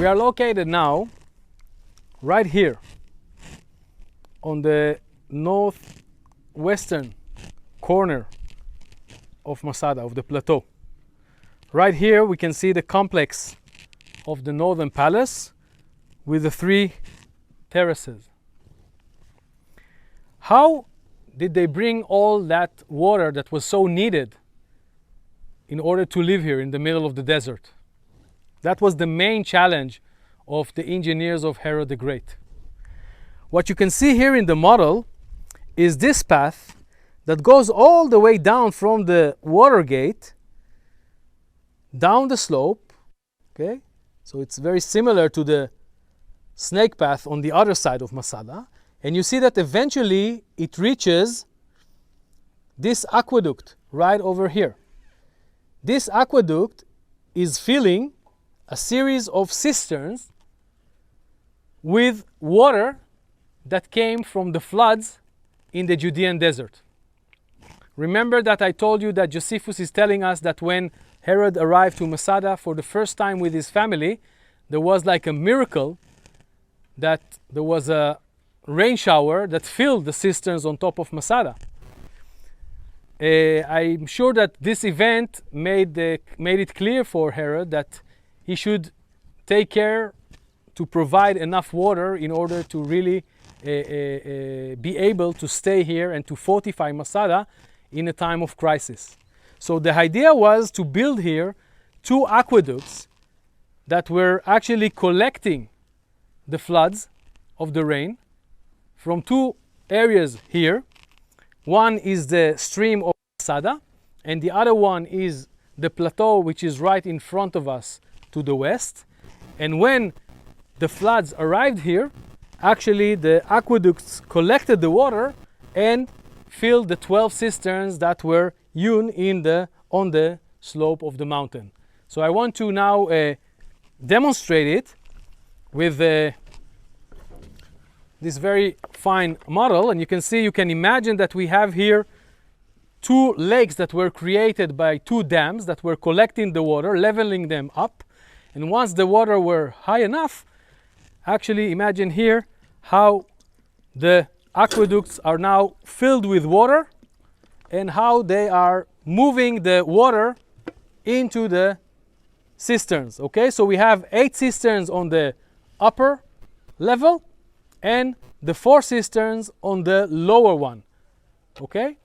We are located now right here on the northwestern corner of Massada, of the plateau. Right here we can see the complex of the northern palace with the 3 terraces. How did they bring all that water that was so needed in order to live here in the middle of the desert? That was the main challenge of the engineers of Herod the Great. What you can see here in the model is this path that goes all the way down from the water gate down the slope. Okay, so it's very similar to the snake path on the other side of Massada, and you see that eventually it reaches this aqueduct right over here. This aqueduct is filling a series of cisterns with water that came from the floods in the Judean desert. Remember that I told you that Josephus is telling us that when Herod arrived to Massada for the first time with his family, there was like a miracle that there was a rain shower that filled the cisterns on top of Massada. I'm sure that this event made it clear for Herod that he should take care to provide enough water in order to really be able to stay here and to fortify Massada in a time of crisis. So the idea was to build here 2 aqueducts that were actually collecting the floods of the rain from 2 areas here. One is the stream of Massada, and the other one is the plateau, which is right in front of us to the west. And when the floods arrived here, actually the aqueducts collected the water and filled the 12 cisterns that were hewn on the slope of the mountain. So I want to now demonstrate it with this very fine model, and you can imagine that we have here 2 lakes that were created by 2 dams that were collecting the water, leveling them up, and once the water were high enough, actually imagine here how the aqueducts are now filled with water and how they are moving the water into the cisterns. Okay, so we have 8 cisterns on the upper level and the 4 cisterns on the lower one. Okay,